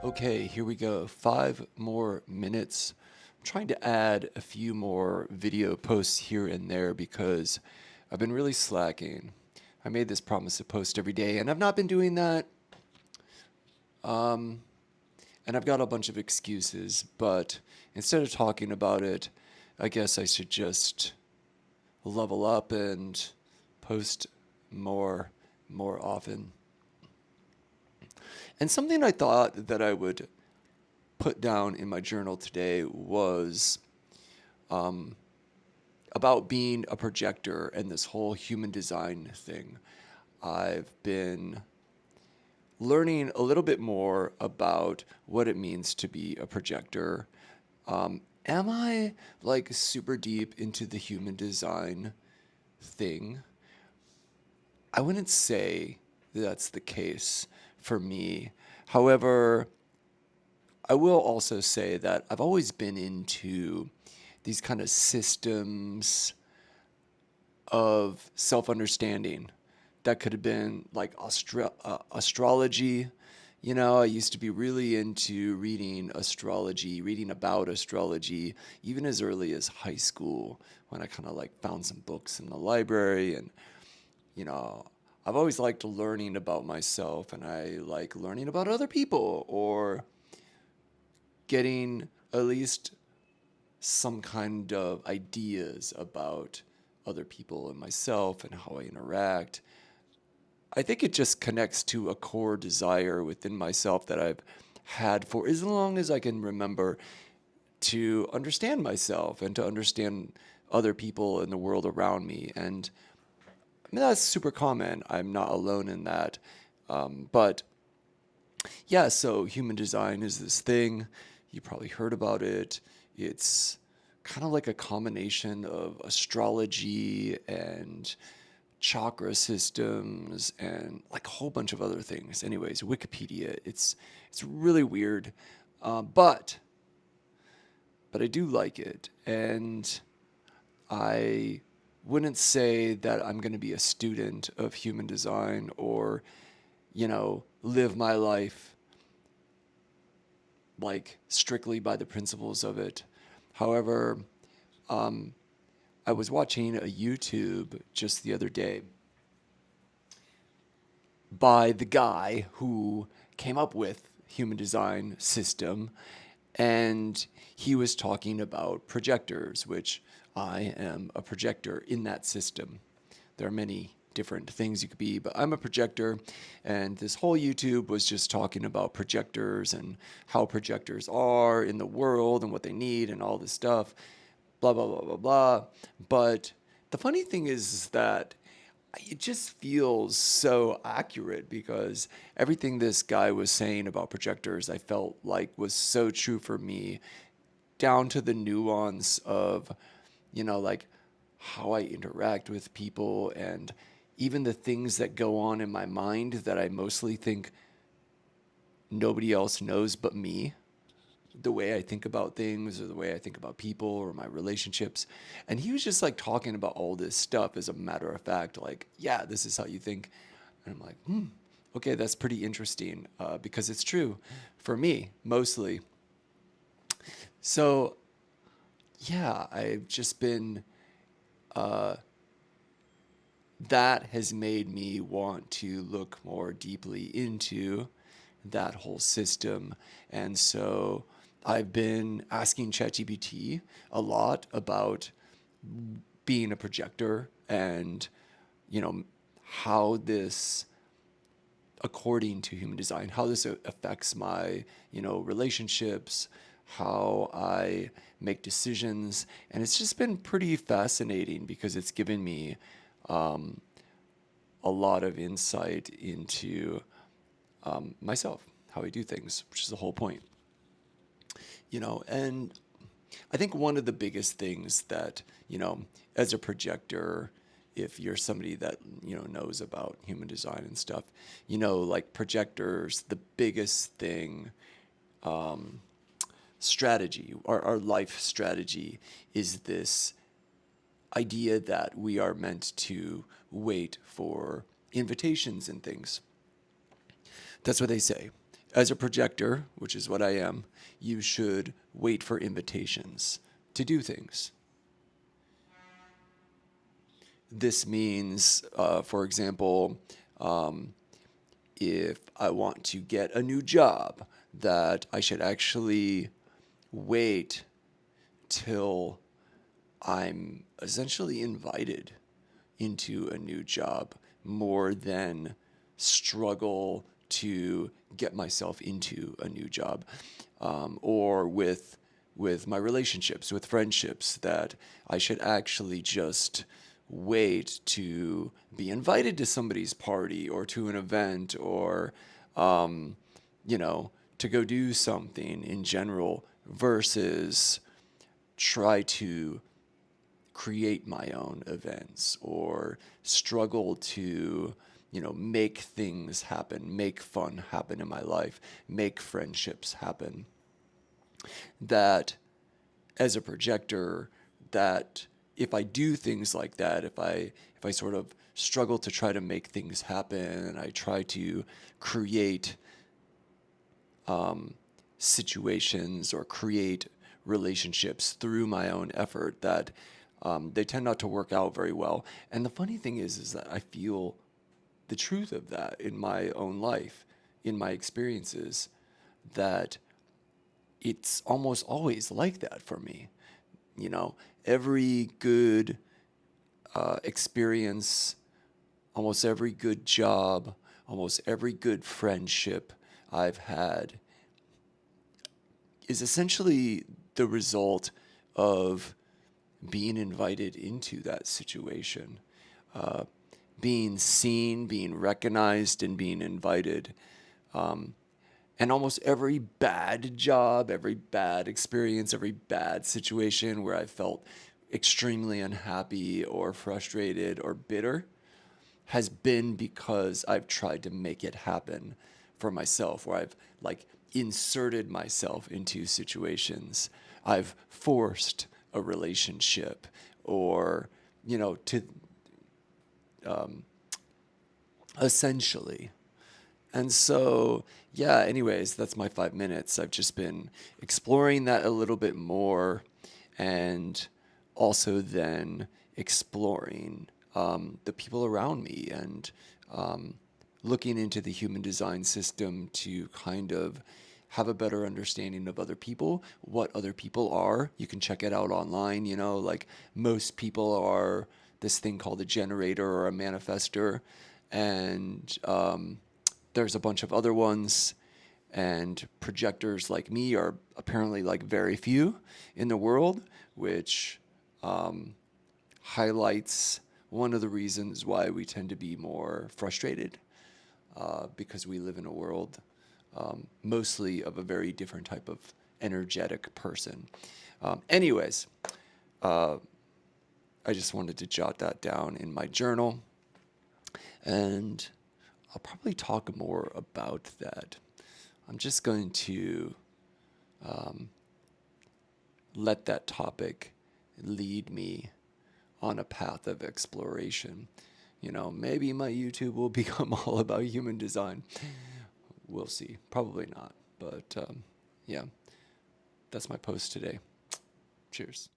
Okay, here we go. 5 more minutes. I'm trying to add a few more video posts here and there because I've been really slacking. I made this promise to post every day, and I've not been doing that. Um, and I've got a bunch of excuses, but instead of talking about it, I guess I should just level up and post more more often. And something I thought that I would put down in my journal today was um, about being a projector and this whole human design thing. I've been learning a little bit more about what it means to be a projector. Am I like super deep into the human design thing? I wouldn't say that's the case for me. However, I will also say that I've always been into these kind of systems of self understanding. That could have been like astrology. You know, I used to be really into reading astrology, reading about astrology, even as early as high school when I kind of like found some books in the library. And, you know, I've always liked learning about myself and I like learning about other people or getting at least some kind of ideas about other people and myself and how I interact. I think it just connects to a core desire within myself that I've had for as long as I can remember to understand myself and to understand other people in the world around me. And I mean, that's super common. I'm not alone in that. But yeah, so human design is this thing. You probably heard about it. It's kind of like a combination of astrology and chakra systems and like a whole bunch of other things. Anyways, Wikipedia. It's really weird, uh, but but I do like it, and I wouldn't say that I'm going to be a student of human design or live my life like strictly by the principles of it. However, um, I was watching a YouTube just the other day by the guy who came up with human design system, and he was talking about projectors, which I am a projector in that system. There are many different things you could be, but I'm a projector, and this whole YouTube was just talking about projectors and how projectors are in the world and what they need and all this stuff, blah blah blah blah blah. But the funny thing is that it just feels so accurate because everything this guy was saying about projectors I felt like was so true for me, down to the nuance of like how I interact with people and even the things that go on in my mind that I mostly think nobody else knows but me, the way I think about things or the way I think about people or my relationships. And he was just like talking about all this stuff as a matter of fact, like, yeah, this is how you think. And I'm like, okay, that's pretty interesting because it's true for me mostly. So, yeah, I've just been, uh, that has made me want to look more deeply into that whole system. And so I've been asking ChatGPT a lot about being a projector and, you know, how this, according to human design, how this affects my, relationships, how I make decisions. And it's just been pretty fascinating because it's given me um, a lot of insight into myself, how I do things, which is the whole point. And I think one of the biggest things that, as a projector, if you're somebody that, knows about human design and stuff, like projectors, the biggest thing, strategy, our life strategy is this idea that we are meant to wait for invitations and things. That's what they say. as a projector, which is what I am, you should wait for invitations to do things. This means, for example, if I want to get a new job, that I should actually wait till I'm essentially invited into a new job more than struggle to get myself into a new job. Or with my relationships, with friendships, that I should actually just wait to be invited to somebody's party or to an event, or you know, to go do something in general, versus try to create my own events or struggle to, make things happen, make fun happen in my life, make friendships happen. That as a projector, that if I do things like that, if I sort of struggle to try to make things happen, and I try to create situations or create relationships through my own effort, that they tend not to work out very well. And the funny thing is that I feel the truth of that in my own life, in my experiences, that it's almost always like that for me. Every good experience, almost every good job, almost every good friendship I've had is essentially the result of being invited into that situation, being seen, being recognized, and being invited. And almost every bad job, every bad experience, every bad situation where I felt extremely unhappy or frustrated or bitter has been because I've tried to make it happen for myself, where I've like inserted myself into situations. I've forced a relationship, or, to essentially. And so, yeah, anyways, that's my 5 minutes. I've just been exploring that a little bit more, and also then exploring the people around me, and looking into the human design system to kind of have a better understanding of other people, what other people are. You can check it out online, like most people are this thing called a generator or a manifester. And there's a bunch of other ones, and projectors like me are apparently like very few in the world, which highlights one of the reasons why we tend to be more frustrated, because we live in a world mostly of a very different type of energetic person. Anyways, I just wanted to jot that down in my journal, and I'll probably talk more about that. I'm just going to let that topic lead me on a path of exploration. Maybe my YouTube will become all about human design. We'll see. Probably not. But yeah, that's my post today. Cheers.